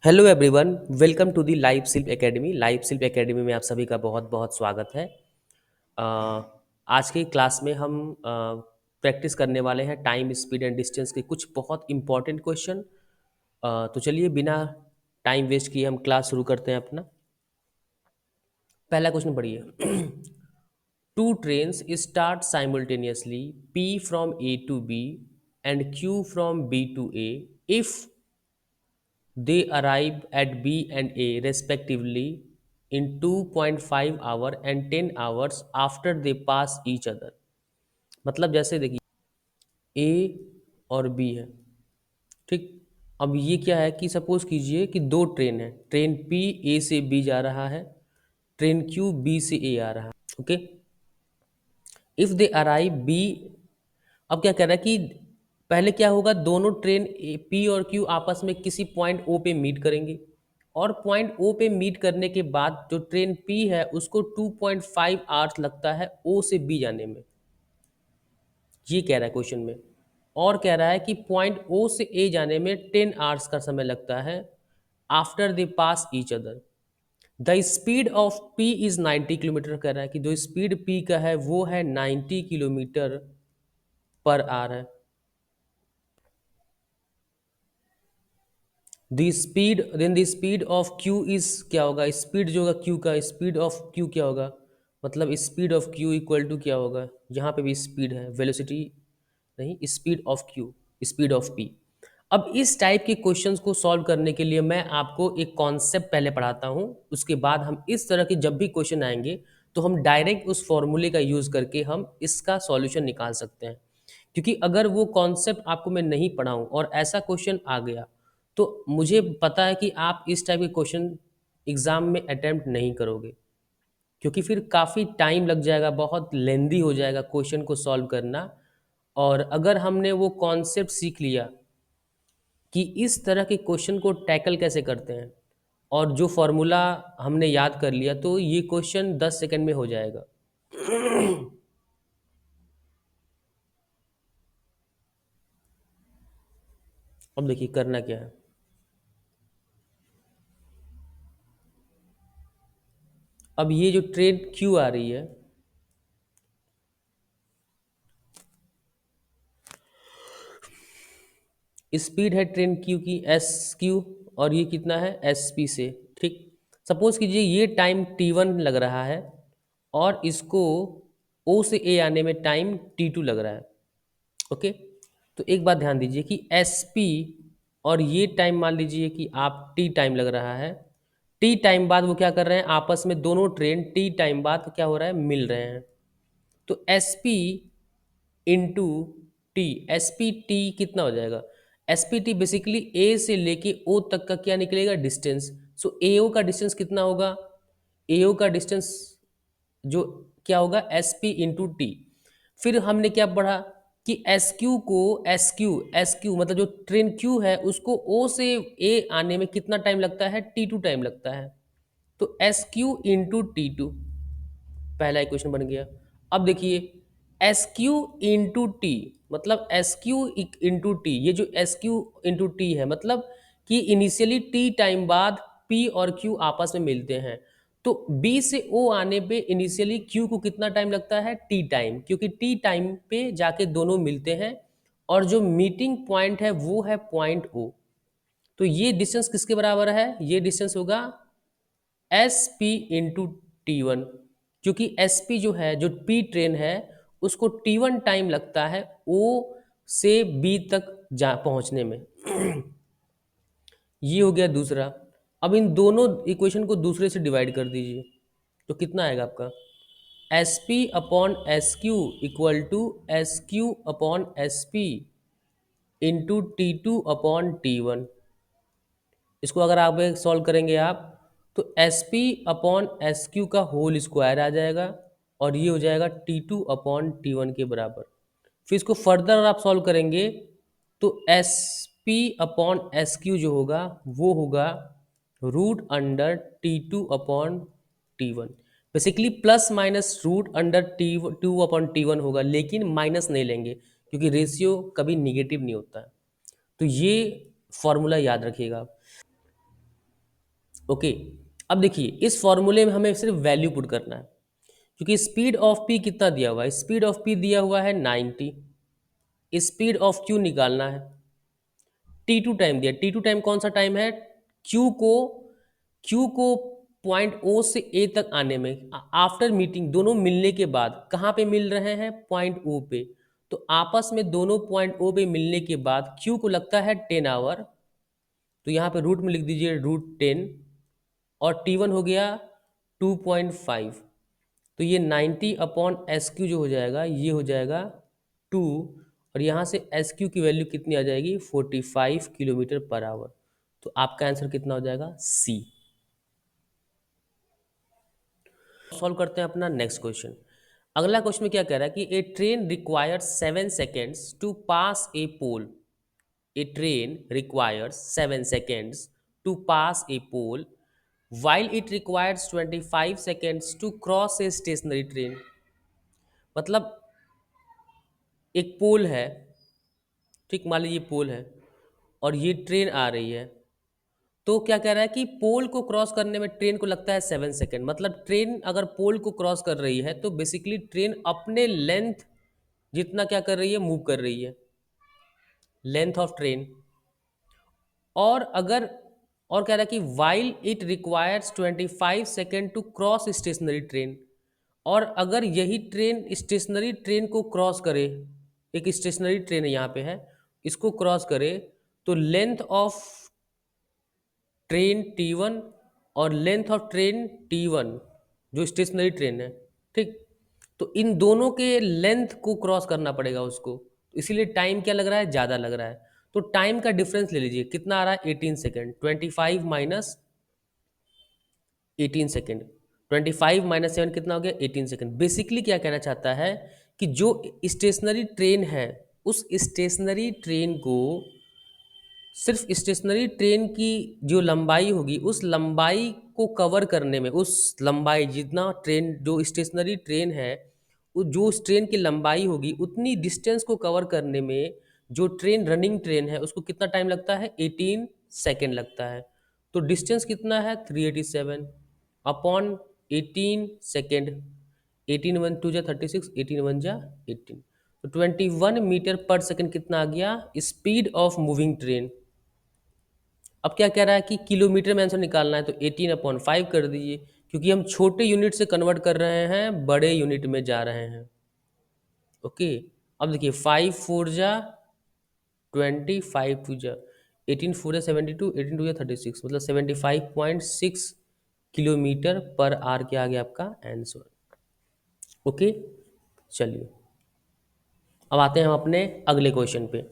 Hello everyone, welcome to the live Shilp academy. Live Shilp academy में आप सभी का बहुत बहुत स्वागत है। अ, आज की क्लास में हम प्रैक्टिस करने वाले हैं टाइम, स्पीड एंड डिस्टेंस के कुछ बहुत इंपॉर्टेंट क्वेश्चन। तो चलिए बिना टाइम वेस्ट किए हम क्लास शुरू करते हैं अपना। पहला क्वेश्चन पढ़िए। Two trains start simultaneously P from A to B and Q from B to A if they arrive at B and A respectively in 2.5 hour and 10 hours after they pass each other। मतलब जैसे देखिए A और B है, ठीक। अब ये क्या है कि सपोज कीजिए कि दो ट्रेन है, ट्रेन P A से B जा रहा है, ट्रेन Q B से A आ रहा है। Okay, if they arrive B। अब क्या कह रहा है कि पहले क्या होगा, दोनों ट्रेन पी और क्यू आपस में किसी पॉइंट ओ पे मीट करेंगे, और पॉइंट ओ पे मीट करने के बाद जो ट्रेन पी है उसको 2.5 आवर्स लगता है ओ से बी जाने में। ये कह रहा है क्वेश्चन में। और कह रहा है कि पॉइंट ओ से ए जाने में 10 आवर्स का समय लगता है after they pass each other. The speed of P is 90 kilometre. कह रहा है कि जो स्पीड पी का है वो है 90 किलोमीटर पर आवर है। The speed then the speed of Q is, क्या होगा, स्पीड जो होगा क्यू का, स्पीड ऑफ क्यू क्या होगा, मतलब speed of Q equal to क्या होगा, यहाँ पे भी स्पीड है, वेलोसिटी नहीं, speed of Q, speed of P. अब इस टाइप के क्वेश्चंस को सॉल्व करने के लिए मैं आपको एक कॉन्सेप्ट पहले पढ़ाता हूँ, उसके बाद हम इस तरह के जब भी क्वेश्चन आएंगे तो हम डायरेक्ट उस फॉर्मूले का यूज़ करके हम इसका सॉल्यूशन निकाल सकते हैं। क्योंकि अगर वो कॉन्सेप्ट आपको मैं नहीं पढ़ाऊँ और ऐसा क्वेश्चन आ गया तो मुझे पता है कि आप इस टाइप के क्वेश्चन एग्ज़ाम में अटेम्प्ट नहीं करोगे, क्योंकि फिर काफ़ी टाइम लग जाएगा, बहुत लेंदी हो जाएगा क्वेश्चन को सॉल्व करना। और अगर हमने वो कॉन्सेप्ट सीख लिया कि इस तरह के क्वेश्चन को टैकल कैसे करते हैं और जो फॉर्मूला हमने याद कर लिया, तो ये क्वेश्चन 10 सेकंड में हो जाएगा। अब देखिए करना क्या है। अब ये जो ट्रेन क्यू आ रही है, स्पीड है ट्रेन क्यू की एस क्यू, और ये कितना है एस पी से, ठीक। सपोज कीजिए ये टाइम टी वन लग रहा है और इसको ओ से ए आने में टाइम टी टू लग रहा है। ओके, तो एक बात ध्यान दीजिए कि एस पी और ये टाइम मान लीजिए कि आप टी टाइम लग रहा है, टी टाइम बाद वो क्या कर रहे हैं, आपस में दोनों ट्रेन टी टाइम बाद क्या हो रहा है, मिल रहे हैं। तो S P into T, S P T कितना हो जाएगा, एस पी टी बेसिकली ए से लेके ओ तक का क्या निकलेगा, डिस्टेंस। सो ए ओ का डिस्टेंस कितना होगा, ए ओ का डिस्टेंस जो क्या होगा, एस पी इंटू टी। फिर हमने क्या पढ़ा कि एस क्यू को, एस क्यू मतलब जो ट्रेन क्यू है उसको ओ से ए आने में कितना टाइम लगता है, टी टू टाइम लगता है। तो S Q into T two, पहला इक्वेशन बन गया। अब देखिए एस क्यू इंटू टी, मतलब एस क्यू इंटू टी, ये जो एस क्यू इंटू टी है मतलब कि इनिशियली टी टाइम बाद पी और क्यू आपस में मिलते हैं। तो बी से ओ आने पे इनिशियली क्यू को कितना टाइम लगता है, टी टाइम, क्योंकि टी टाइम पे जाके दोनों मिलते हैं। और जो मीटिंग पॉइंट है वो है पॉइंट ओ। तो ये डिस्टेंस किसके बराबर है, ये डिस्टेंस होगा S P into T one, क्योंकि एस पी जो है, जो पी ट्रेन है उसको टी वन टाइम लगता है ओ से बी तक जा पहुंचने में। ये हो गया दूसरा। अब इन दोनों इक्वेशन को दूसरे से डिवाइड कर दीजिए, तो कितना आएगा आपका, S P upon S Q equal to S Q upon S P into T two upon T one. इसको अगर आप सॉल्व करेंगे आप, तो S P upon S Q का होल स्क्वायर आ जाएगा, और ये हो जाएगा T two upon T one के बराबर। फिर इसको फर्दर आप सॉल्व करेंगे तो S P upon S Q जो होगा वो होगा root under T two upon T one. Basically plus minus root under T two upon T one होगा, लेकिन माइनस नहीं लेंगे क्योंकि रेशियो कभी निगेटिव नहीं होता है। तो ये फॉर्मूला याद रखिएगा आप। ओके। अब देखिए इस फॉर्मूले में हमें सिर्फ वैल्यू पुट करना है, क्योंकि स्पीड ऑफ पी कितना दिया हुआ है, स्पीड ऑफ पी दिया हुआ है 90, स्पीड ऑफ क्यू निकालना है, टी टू टाइम दिया, टी टू टाइम कौन सा टाइम है, क्यू को क्यू को पॉइंट ओ से ए तक आने में, आफ्टर मीटिंग, दोनों मिलने के बाद कहाँ पे मिल रहे हैं, पॉइंट ओ पे। तो आपस में दोनों पॉइंट ओ पे मिलने के बाद क्यू को लगता है 10 आवर, तो यहाँ पे रूट में लिख दीजिए √10, और टी वन हो गया 2.5, तो ये 90/SQ जो हो जाएगा ये हो जाएगा 2, और यहाँ से एस क्यू की वैल्यू कितनी आ जाएगी, 45 km/h। तो आपका आंसर कितना हो जाएगा, सी। सॉल्व करते हैं अपना नेक्स्ट क्वेश्चन। अगला क्वेश्चन में क्या कह रहा है कि a train requires 7 seconds to pass a pole, a train requires 7 seconds to pass a pole while it requires 25 seconds to cross a stationary train। मतलब एक पोल है, ठीक, मान लीजिए पोल है और ये ट्रेन आ रही है, तो क्या कह रहा है कि पोल को क्रॉस करने में ट्रेन को लगता है 7 सेकेंड। मतलब ट्रेन अगर पोल को क्रॉस कर रही है तो बेसिकली ट्रेन अपने लेंथ जितना क्या कर रही है, मूव कर रही है, लेंथ ऑफ ट्रेन। और अगर और कह रहा है कि while it requires 25 second to cross stationary train, और अगर यही ट्रेन स्टेशनरी ट्रेन को क्रॉस करे, एक स्टेशनरी ट्रेन यहाँ पे है, इसको क्रॉस करे, तो लेंथ ऑफ ट्रेन T1 और लेंथ ऑफ ट्रेन T1 जो स्टेशनरी ट्रेन है, ठीक, तो इन दोनों के लेंथ को क्रॉस करना पड़ेगा उसको, इसीलिए टाइम क्या लग रहा है, ज़्यादा लग रहा है। तो टाइम का डिफरेंस ले लीजिए, कितना आ रहा है, 18 सेकेंड, 25 - 18 सेकेंड, 25 - 7 कितना हो गया, 18 सेकेंड। बेसिकली क्या कहना चाहता है कि जो स्टेशनरी ट्रेन है उस स्टेशनरी ट्रेन को, सिर्फ स्टेशनरी ट्रेन की जो लंबाई होगी उस लंबाई को कवर करने में, उस लंबाई जितना ट्रेन जो स्टेशनरी ट्रेन है, जो उस ट्रेन की लंबाई होगी उतनी डिस्टेंस को कवर करने में जो ट्रेन रनिंग ट्रेन है उसको कितना टाइम लगता है, 18 सेकेंड लगता है। तो डिस्टेंस कितना है, 387/18 सेकेंड, 18 × 1 = 36, 18 × 1 = 18, तो 21 मीटर पर सेकेंड कितना आ गया, स्पीड ऑफ मूविंग ट्रेन। अब क्या कह रहा है कि किलोमीटर में आंसर निकालना है, तो 18/5 कर दीजिए, क्योंकि हम छोटे यूनिट से कन्वर्ट कर रहे हैं, बड़े यूनिट में जा रहे हैं। ओके, अब देखिए 5 × 4 = 20, 5 × 2 = 18, 4 × 72, 18 × 2 = 36, मतलब 75.6 km/h क्या आ गया आपका आंसर। ओके, चलिए अब आते हैं हम अपने अगले क्वेश्चन पे।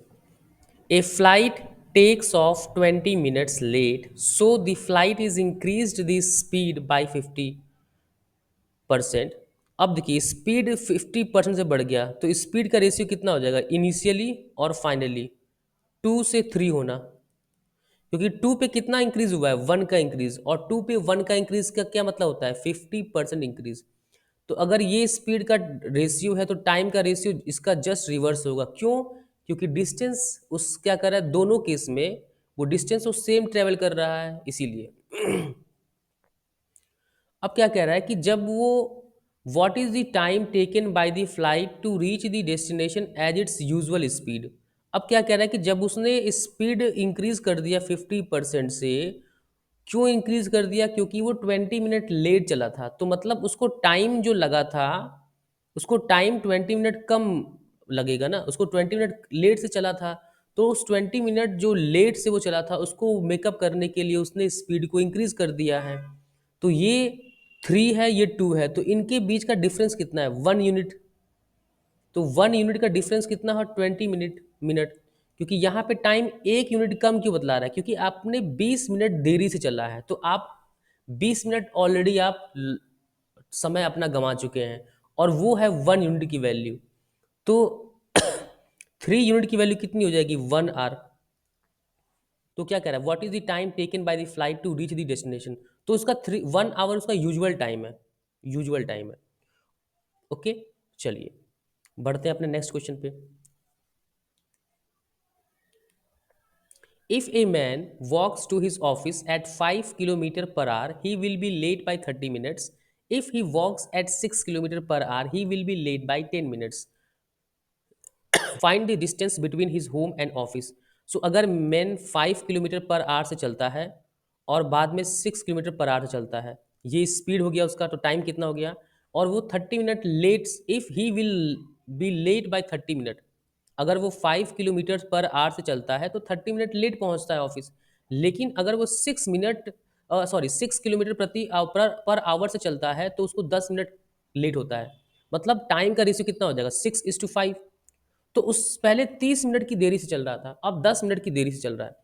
A flight takes off 20 minutes late, so the flight is increased the speed by 50%। अब देखिए स्पीड 50% से बढ़ गया, तो स्पीड का रेशियो कितना हो जाएगा, इनिशियली और फाइनली 2 से 3 होना, क्योंकि 2 पे कितना इंक्रीज हुआ है, 1 का इंक्रीज, और 2 पे 1 का इंक्रीज का क्या मतलब होता है, 50% इंक्रीज। तो अगर ये स्पीड का रेशियो है तो टाइम का रेशियो इसका जस्ट रिवर्स होगा। क्यों, क्योंकि डिस्टेंस उस क्या कर रहा है, दोनों केस में वो डिस्टेंस वो सेम ट्रेवल कर रहा है, इसीलिए। अब क्या कह रहा है कि जब वो, what is the time taken by the flight to reach the destination as its usual speed. अब क्या कह रहा है कि जब उसने स्पीड इंक्रीज कर दिया 50% से, क्यों इंक्रीज कर दिया, क्योंकि वो 20 मिनट लेट चला था, तो मतलब उसको टाइम जो लगा था, उसको टाइम 20 मिनट कम लगेगा ना, उसको 20 मिनट लेट से चला था, तो उस 20 मिनट जो लेट से वो चला था उसको मेकअप करने के लिए उसने स्पीड को इंक्रीज कर दिया है। तो ये 3 है, ये 2 है, तो इनके बीच का डिफरेंस कितना है, 1 यूनिट। तो 1 यूनिट का डिफरेंस कितना है, 20 मिनट। क्योंकि यहाँ पे टाइम 1 यूनिट कम क्यों बतला रहा है, क्योंकि आपने 20 मिनट देरी से चला है, तो आप 20 मिनट ऑलरेडी आप समय अपना गंवा चुके हैं, और वो है 1 यूनिट की वैल्यू। तो 3 यूनिट की वैल्यू कितनी हो जाएगी, 1 आवर। तो क्या कह रहा है, what is the time taken by the flight to reach the destination, तो उसका 1 आवर उसका यूजुअल टाइम है, यूजुअल टाइम है। ओके, चलिए बढ़ते हैं अपने नेक्स्ट क्वेश्चन पे। If a man walks to his office at 5 km per hour, he will be late by 30 minutes. If he walks at 6 km per hour, he will be late by 10 minutes. Find the distance between his home and office. So अगर man 5 kilometre per our से चलता है और बाद में 6 kilometre per our से चलता है, ये स्पीड हो गया उसका, तो टाइम कितना हो गया, और वो 30 minute late, if he will be late by 30 minute, अगर वो 5 किलोमीटर पर आवर से चलता है तो 30 मिनट लेट पहुंचता है ऑफिस। लेकिन अगर वो 6 प्रति पर आवर से चलता है तो उसको 10 मिनट लेट होता है। मतलब टाइम का रेशियो कितना हो जाएगा, 6:5। तो उस पहले 30 मिनट की देरी से चल रहा था, अब 10 मिनट की देरी से चल रहा है।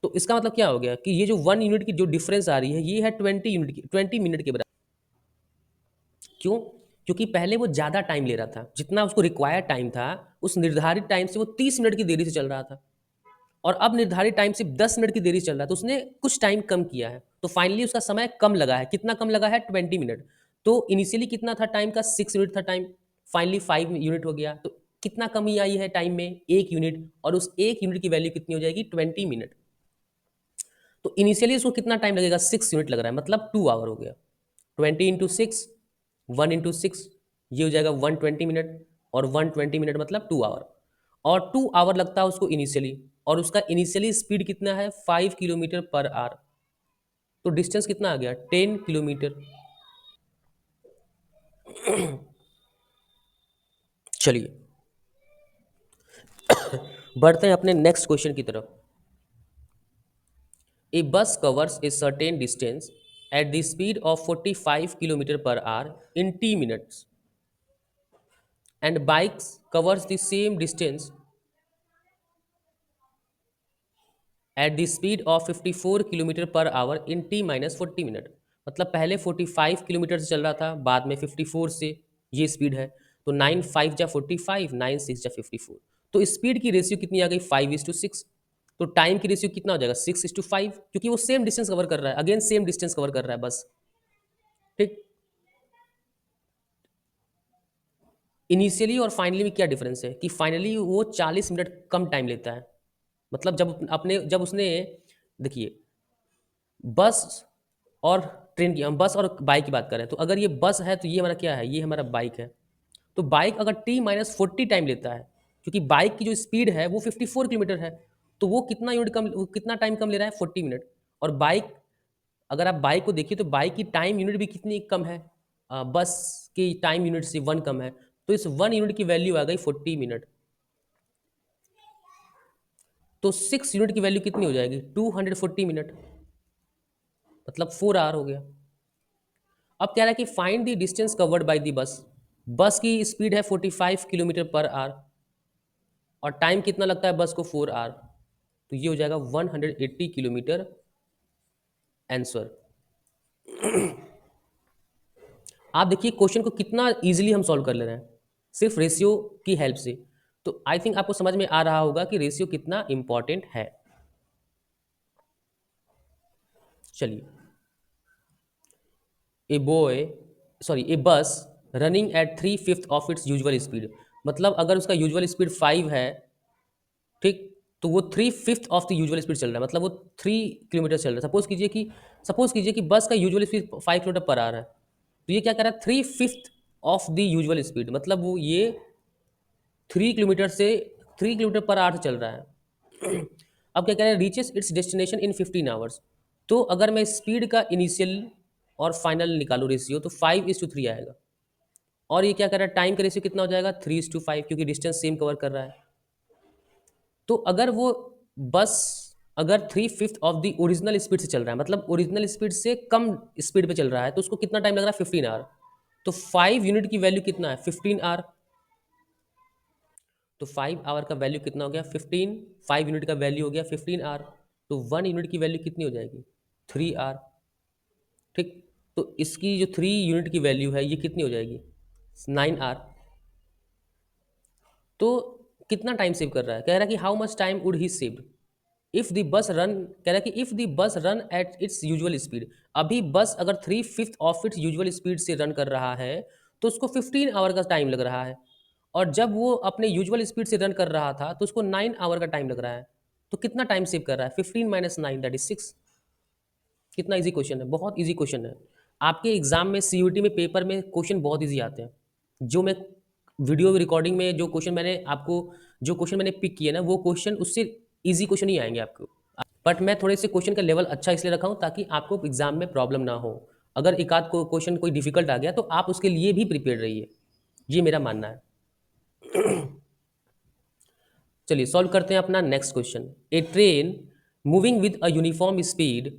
तो इसका मतलब क्या हो गया कि ये जो 1 यूनिट की जो डिफरेंस आ रही है, ये है 20 यूनिट की, 20 मिनट के बराबर। क्यों? क्योंकि पहले वो ज़्यादा टाइम ले रहा था, जितना उसको रिक्वायर्ड टाइम था उस निर्धारित टाइम से वो 30 मिनट की देरी से चल रहा था, और अब निर्धारित टाइम सिर्फ 10 मिनट की देरी से चल रहा है, तो उसने कुछ टाइम कम किया है, तो फाइनली उसका समय कम लगा है। कितना कम लगा है? 20 मिनट। तो इनिशियली कितना था टाइम का? 6 यूनिट था टाइम, फाइनली 5 यूनिट हो गया। तो कितना कमी आई है टाइम में? 1 यूनिट, और उस 1 यूनिट की वैल्यू कितनी हो जाएगी? 20 मिनट। तो इनिशियली उसको कितना टाइम लगेगा? 6 यूनिट लग रहा है, मतलब 2 आवर हो गया। 20 × 6, 1 × 6, ये हो जाएगा 120 मिनट, और 120 मिनट मतलब 2 आवर। और 2 आवर लगता है उसको इनिशियली, और उसका इनिशियली स्पीड कितना है? 5 किलोमीटर पर आवर। तो डिस्टेंस कितना आ गया? 10 किलोमीटर। चलिए बढ़ते हैं अपने नेक्स्ट क्वेश्चन की तरफ। ए bus covers a certain distance at the speed of 45 kilometer per hour in t minutes, and bikes covers the same distance at the speed of 54 kilometre per our in t-40 minute. मतलब पहले 45 kilometre से चल रहा था, बाद में 54 से, ये स्पीड है। तो 9×5 = 45, 9×6 = 54। तो स्पीड की रेशियो कितनी आ गई? 5:6। तो टाइम की रेशियो कितना हो जाएगा? 6:5, क्योंकि वो सेम डिस्टेंस कवर कर रहा है, अगेन सेम डिस्टेंस कवर कर रहा है बस। ठीक। इनिशियली और फाइनली में क्या डिफरेंस है कि फाइनली वो 40 मिनट कम टाइम लेता है। मतलब जब उसने, देखिए, बस और ट्रेन की, हम बस और बाइक की बात कर रहे हैं, तो अगर ये बस है तो ये हमारा क्या है? ये हमारा बाइक है। तो बाइक अगर t-40 टाइम लेता है, क्योंकि बाइक की जो स्पीड है वो 54 किलोमीटर है, तो वो कितना टाइम कम ले रहा है? 40 मिनट। और बाइक, अगर आप बाइक को देखिए तो बाइक की टाइम यूनिट भी कितनी कम है? बस की टाइम यूनिट से 1 कम है। तो इस 1 यूनिट की वैल्यू आ गई 40 मिनट। तो 6 यूनिट की वैल्यू कितनी हो जाएगी? 240 मिनट, मतलब 4 आवर हो गया। अब कह रहा है कि find the distance covered by the bus. बस की स्पीड है 45 किलोमीटर पर आवर, और टाइम कितना लगता है बस को? 4 आवर। तो ये हो जाएगा 180 किलोमीटर आंसर। आप देखिए क्वेश्चन को कितना इजीली हम सॉल्व कर ले रहे हैं सिर्फ रेशियो की हेल्प से। तो आई थिंक आपको समझ में आ रहा होगा कि रेशियो कितना इंपॉर्टेंट है। चलिए, ए बॉय सॉरी ए बस running at 3/5 of its usual speed. मतलब अगर उसका यूजुअल स्पीड 5 है, ठीक, तो वो 3/5 ऑफ द यूजुअल स्पीड चल रहा है, मतलब वो 3 किलोमीटर चल रहा है। सपोज कीजिए कि बस का usual speed 5 kilometre per hour है, तो ये क्या कर रहा है? 3/5 ऑफ द यूजुअल स्पीड, मतलब वो ये 3 किलोमीटर से 3 किलोमीटर पर आवर से चल रहा है। अब क्या कह रहा है? Reaches it's destination in 15 hours. तो अगर मैं स्पीड का इनिशियल और फाइनल निकालू रेशियो, तो 5:3 आएगा। और ये क्या कर रहा है? टाइम का रेशियो कितना हो जाएगा? 3:5, क्योंकि डिस्टेंस सेम कवर कर रहा है। तो अगर वो बस अगर 3/5 ऑफ द ओरिजिनल स्पीड से चल रहा है, मतलब ओरिजिनल स्पीड से कम स्पीड पे चल रहा है, तो उसको कितना टाइम लग रहा है? 15 आवर। तो 5 यूनिट की वैल्यू कितना है? 15 आवर। तो 5 आवर का वैल्यू कितना हो गया? 15। 5 यूनिट का वैल्यू हो गया 15 आवर। तो 1 यूनिट की वैल्यू कितनी हो जाएगी? 3 आवर। ठीक। तो इसकी जो 3 यूनिट की वैल्यू है ये कितनी हो जाएगी? 9 आवर। तो कितना टाइम सेव कर रहा है? कह रहा है कि how much time would he saved if the bus run, कह रहा है कि if the bus run at its usual speed. अभी बस अगर 3/5 ऑफ इट्स यूजुअल स्पीड से रन कर रहा है तो उसको 15 आवर का टाइम लग रहा है, और जब वो अपने यूजुअल स्पीड से रन कर रहा था तो उसको 9 आवर का टाइम लग रहा है। तो कितना टाइम सेव कर रहा है? 15 माइनस 9 दैट इज 6। कितना इजी क्वेश्चन है, बहुत इजी क्वेश्चन है। आपके एग्जाम में सीयूटी में पेपर में क्वेश्चन बहुत इजी आते हैं। जो मैं वीडियो रिकॉर्डिंग में जो क्वेश्चन मैंने आपको जो क्वेश्चन मैंने पिक किए ना, वो क्वेश्चन उससे इजी क्वेश्चन ही आएंगे आपको। बट मैं थोड़े से क्वेश्चन का लेवल अच्छा इसलिए रखा हूँ ताकि आपको एग्जाम में प्रॉब्लम ना हो। अगर एक आध को क्वेश्चन कोई डिफिकल्ट आ गया तो आप उसके लिए भी प्रिपेयर रहिए, ये मेरा मानना है। चलिए सॉल्व करते हैं अपना next question. A train moving with a uniform speed,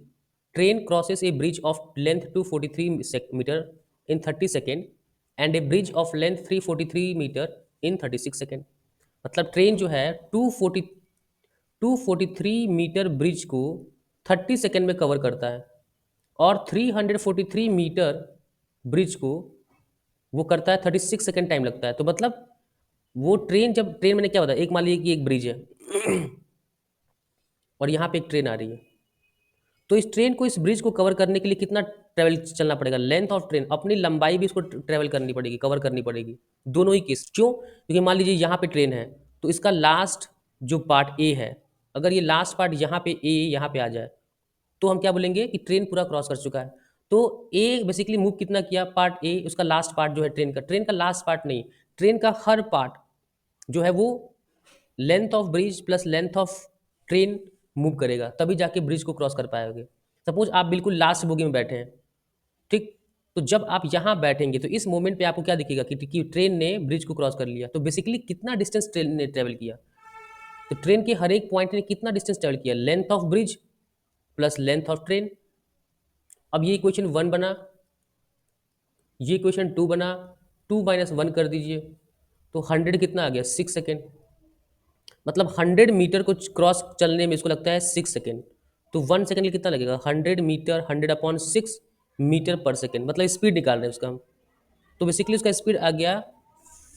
train crosses a bridge of length 243 metre in 30 second and a bridge of length 343 metre in 36 second. मतलब ट्रेन जो है 243 मीटर ब्रिज को 30 सेकेंड में cover करता है और 343 metre bridge को वो करता है 36 सेकेंड टाइम लगता है। तो मतलब वो ट्रेन, जब ट्रेन मैंने क्या बताया, एक मान लीजिए कि एक ब्रिज है और यहाँ पे एक ट्रेन आ रही है, तो इस ट्रेन को इस ब्रिज को कवर करने के लिए कितना ट्रेवल चलना पड़ेगा? लेंथ ऑफ ट्रेन, अपनी लंबाई भी इसको ट्रेवल करनी पड़ेगी, कवर करनी पड़ेगी, दोनों ही केस। क्यों? क्योंकि मान लीजिए यहाँ पे ट्रेन है तो इसका लास्ट जो पार्ट ए है, अगर ये लास्ट पार्ट यहाँ पे ए यहाँ पे आ जाए तो हम क्या बोलेंगे कि ट्रेन पूरा क्रॉस कर चुका है। तो ए बेसिकली मूव कितना किया? पार्ट ए, उसका लास्ट पार्ट जो है ट्रेन का लास्ट पार्ट नहीं, ट्रेन का हर पार्ट जो है वो length of bridge plus length of train move करेगा, तभी जाके ब्रिज को क्रॉस कर पाओगे। सपोज आप बिल्कुल लास्ट बोगी में बैठे हैं, ठीक, तो जब आप यहाँ बैठेंगे तो इस मोमेंट पे आपको क्या दिखेगा कि ट्रेन ने ब्रिज को क्रॉस कर लिया। तो बेसिकली कितना डिस्टेंस ट्रेन ने ट्रेवल किया? तो ट्रेन के हर एक पॉइंट ने कितना डिस्टेंस ट्रेवल किया? Length of bridge plus length of train. अब ये इक्वेशन 1 बना, ये इक्वेशन 2 बना, 2 माइनस 1 कर दीजिए तो 100 कितना आ गया? 6 सेकेंड। मतलब 100 मीटर को क्रॉस चलने में इसको लगता है 6 सेकेंड। तो 1 सेकेंड के कितना लगेगा? 100 मीटर, 100/6 मीटर पर सेकेंड, मतलब स्पीड निकाल रहे हैं उसका हम। तो बेसिकली उसका स्पीड आ गया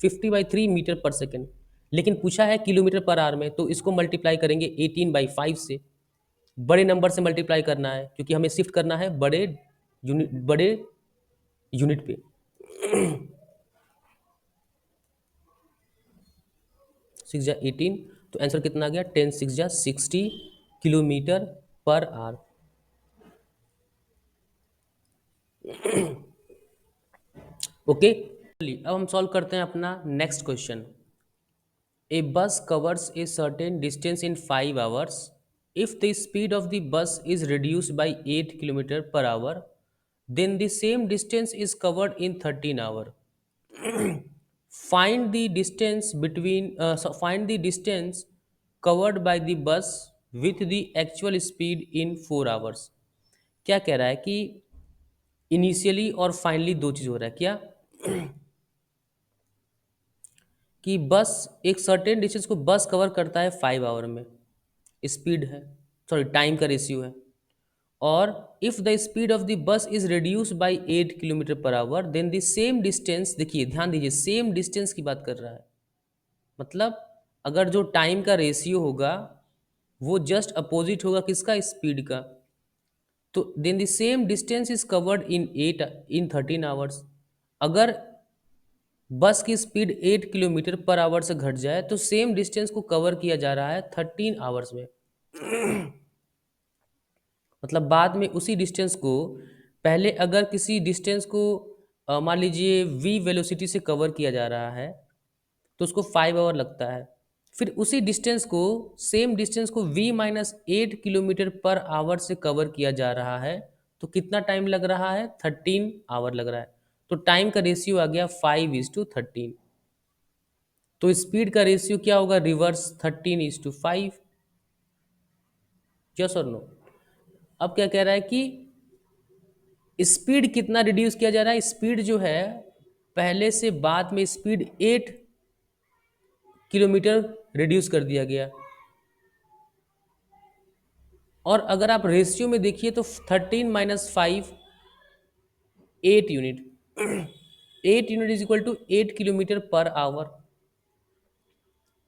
50/3 मीटर पर सेकेंड। लेकिन पूछा है किलोमीटर पर आवर में, तो इसको मल्टीप्लाई करेंगे 18/5 से। बड़े नंबर से मल्टीप्लाई करना है क्योंकि हमें शिफ्ट करना है बड़े यूनिट पे। 6 जा 18, तो आंसर कितना आ गया? 10 6 जा 60 किलोमीटर पर आवर। ओके, अब हम सॉल्व करते हैं अपना next question. A bus covers a certain distance in 5 hours if the speed of the bus is reduced by 8 kilometer per hour, then the same distance is covered in 13 hours. Find the distance covered by the bus with the actual speed in 4 hours. क्या कह रहा है कि initially और finally दो चीज़ हो रहा है। क्या कि बस एक सर्टेन डिस्टेंस को बस कवर करता है 5 आवर में, स्पीड है, सॉरी टाइम का रेशियो है। और if the speed of the bus is reduce by 8 kilometre per hour then the same distance, देखिए ध्यान दीजिए, सेम डिस्टेंस की बात कर रहा है। मतलब अगर जो टाइम का रेशियो होगा वो जस्ट अपोजिट होगा किसका? स्पीड का। तो then the same distance is covered in 13 hours. अगर बस की स्पीड 8 किलोमीटर पर आवर से घट जाए तो सेम डिस्टेंस को कवर किया जा रहा है 13 आवर्स में। मतलब बाद में उसी डिस्टेंस को, पहले अगर किसी डिस्टेंस को मान लीजिए v वेलोसिटी से कवर किया जा रहा है तो उसको 5 आवर लगता है। फिर उसी डिस्टेंस को, सेम डिस्टेंस को v-8 किलोमीटर पर आवर से कवर किया जा रहा है तो कितना टाइम लग रहा है? 13 आवर लग रहा है। तो टाइम का रेशियो आ गया 5:13। तो स्पीड का रेशियो क्या होगा? रिवर्स, 13:5। यस और नो? अब क्या कह रहा है कि स्पीड कितना रिड्यूस किया जा रहा है? स्पीड जो है पहले से बाद में स्पीड 8 किलोमीटर रिड्यूस कर दिया गया। और अगर आप रेशियो में देखिए तो 13 माइनस 5 8 unit, 8 unit is equal to 8 kilometre per hour.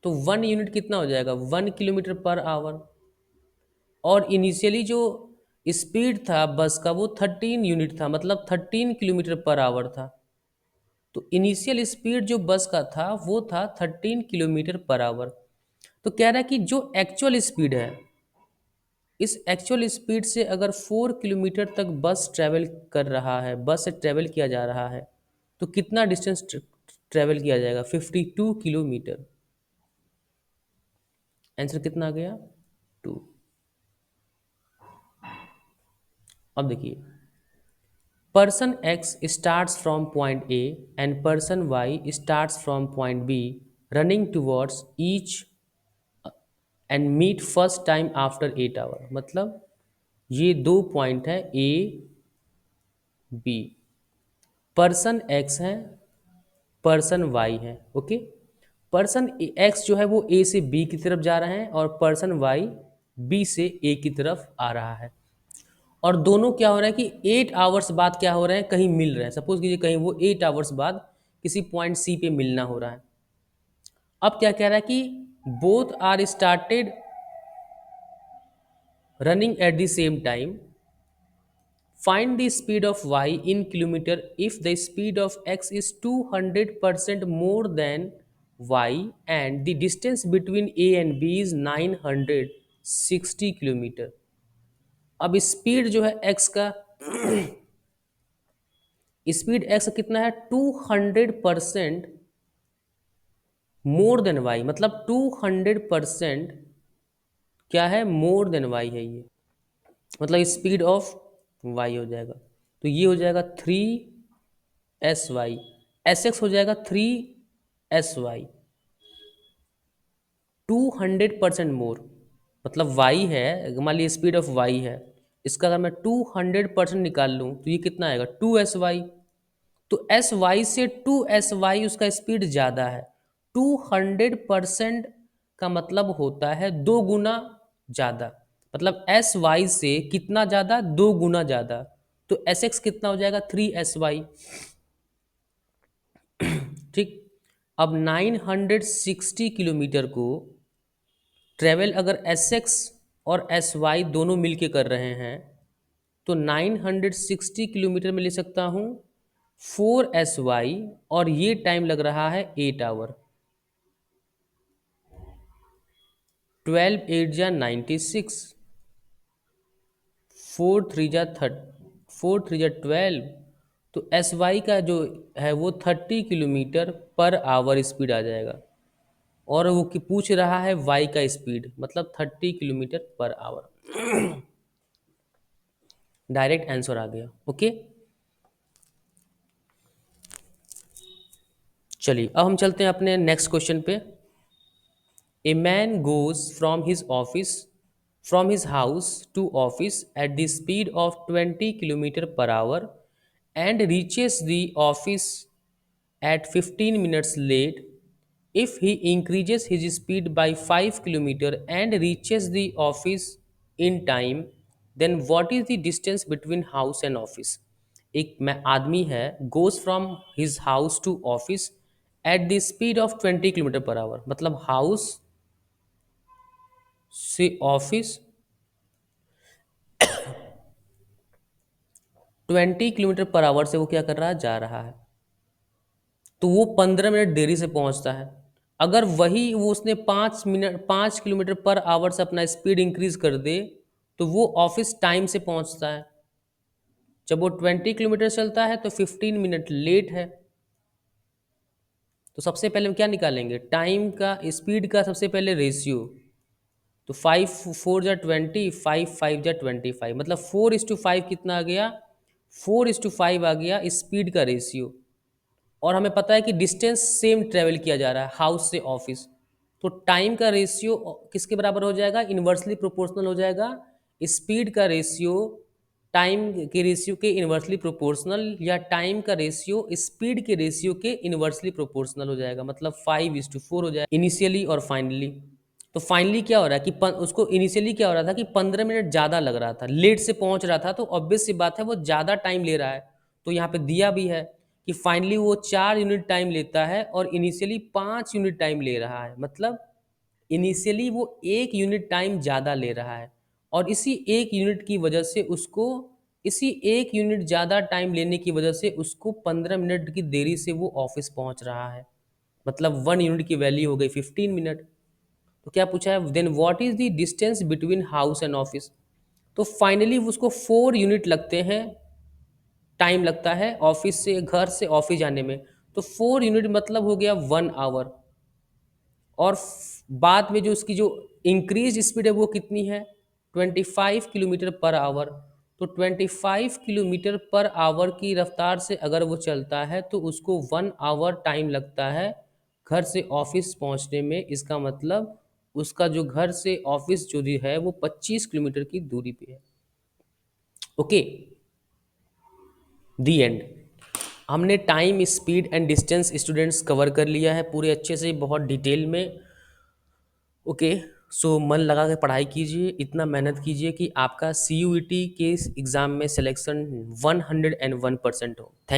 तो 1 यूनिट कितना हो जाएगा? 1 किलोमीटर पर आवर। और इनिशियली जो स्पीड था बस का वो 13 यूनिट था, मतलब 13 किलोमीटर पर आवर था। तो इनिशियल स्पीड जो बस का था वो था 13 किलोमीटर पर आवर। तो कह रहा है कि जो एक्चुअल स्पीड है, इस एक्चुअल स्पीड से अगर 4 किलोमीटर तक बस ट्रैवल कर रहा है, बस से ट्रैवल किया जा रहा है, तो कितना डिस्टेंस ट्रैवल किया जाएगा? 52 किलोमीटर। आंसर कितना आ गया? 2। अब देखिए, person X starts from point A and person Y starts from point B running towards each and meet first time after 8 hour. मतलब ये दो पॉइंट है ए बी, पर्सन एक्स है, पर्सन वाई है। ओके, पर्सन एक्स जो है वो ए से बी की तरफ जा रहा है और पर्सन वाई बी से ए की तरफ आ रहा है। और दोनों क्या हो रहा है कि 8 आवर्स बाद क्या हो रहे हैं, कहीं मिल रहे हैं। सपोज कीजिए कहीं वो 8 आवर्स बाद किसी पॉइंट सी पे मिलना हो रहा है। अब क्या कह रहा है कि both are started running at the same time, find the speed of y in kilometer if the speed of x is 200% more than y and the distance between a and b is 960 kilometre. अब speed जो है x का, speed x कितना है? 200% more than y, मतलब 200% क्या है? More than y है ये, मतलब स्पीड ऑफ y हो जाएगा। तो ये हो जाएगा 3sy, sx हो जाएगा 3sy, 200% मोर। मतलब y है, मान लीजिए स्पीड ऑफ y है, इसका अगर मैं 200% निकाल लूँ तो ये कितना आएगा? 2sy। तो sy से 2sy उसका स्पीड ज़्यादा है। 200% का मतलब होता है 2 गुना ज़्यादा, मतलब sy से कितना ज़्यादा? 2 गुना ज़्यादा। तो sx कितना हो जाएगा? 3sy। ठीक, अब 960 किलोमीटर को ट्रेवल अगर sx और sy दोनों मिलके कर रहे हैं तो 960 किलोमीटर में ले सकता हूँ 4sy और ये टाइम लग रहा है 8 आवर। 12 8 जा 96, 4 3 जा 12, तो sy का जो है वो 30 किलोमीटर पर आवर स्पीड आ जाएगा। और वो कि पूछ रहा है y का स्पीड, मतलब 30 kilometre per our. Direct answer आ गया। ओके, चलिए अब हम चलते हैं अपने नेक्स्ट क्वेश्चन पे। A man goes from his house to office at the speed of 20 kilometre per hour and reaches the office at 15 minutes late. If he increases his speed by 5 km and reaches the office in time, then what is the distance between house and office? एक मैं आदमी है, goes from his house to office at the speed of 20 kilometre per our, मतलब house से office 20 kilometre per our से वो क्या कर रहा है? जा रहा है। तो वो 15 मिनट देरी से पहुंचता है। अगर वही वो उसने 5 किलोमीटर पर आवर से अपना स्पीड इंक्रीज कर दे तो वो ऑफिस टाइम से पहुंचता है। जब वो 20 किलोमीटर चलता है तो 15 मिनट लेट है। तो सबसे पहले हम क्या निकालेंगे? टाइम का, स्पीड का सबसे पहले रेशियो। तो 5 4 जा 20, 5 5 जा 25, मतलब 4:5 कितना आ गया? 4:5 आ गया स्पीड का रेशियो। और हमें पता है कि डिस्टेंस सेम ट्रेवल किया जा रहा है हाउस से ऑफिस, तो टाइम का रेशियो किसके बराबर हो जाएगा? इन्वर्सली प्रोपोर्शनल हो जाएगा। स्पीड का रेशियो टाइम के रेशियो के इन्वर्सली प्रोपोर्शनल, या टाइम का रेशियो स्पीड के रेशियो के इन्वर्सली प्रोपोर्शनल हो जाएगा, मतलब 5:4 हो जाएगा इनिशियली और फाइनली। तो फाइनली क्या हो रहा है कि उसको इनिशियली क्या हो रहा था कि 15 मिनट ज़्यादा लग रहा था, लेट से पहुंच रहा था, तो ऑब्वियस सी बात है वो ज़्यादा टाइम ले रहा है। तो यहाँ पे दिया भी है कि फाइनली वो 4 यूनिट टाइम लेता है और इनिशियली 5 यूनिट टाइम ले रहा है, मतलब इनिशियली वो 1 यूनिट टाइम ज़्यादा ले रहा है। और इसी 1 यूनिट की वजह से उसको, इसी 1 यूनिट ज़्यादा टाइम लेने की वजह से उसको 15 मिनट की देरी से वो ऑफिस पहुंच रहा है, मतलब 1 यूनिट की वैल्यू हो गई 15 मिनट। तो क्या पूछा है, then what is the distance between house and office. तो फाइनली उसको 4 यूनिट लगते हैं, टाइम लगता है ऑफिस से, घर से ऑफिस जाने में। तो 4 यूनिट मतलब हो गया 1 आवर। और बाद में जो उसकी जो इंक्रीज स्पीड है वो कितनी है, 25 किलोमीटर पर आवर। तो 25 किलोमीटर पर आवर की रफ्तार से अगर वो चलता है तो उसको 1 आवर टाइम लगता है घर से ऑफिस पहुंचने में। इसका मतलब उसका जो घर से ऑफिस जो भी है वो 25 किलोमीटर की दूरी पे है। Okay, the end. हमने time, speed and distance students cover कर लिया है पूरे अच्छे से, बहुत डिटेल में। ओके, सो मन लगा के पढ़ाई कीजिए, इतना मेहनत कीजिए कि आपका CUET के एग्ज़ाम में सिलेक्शन 101% हो। थैंक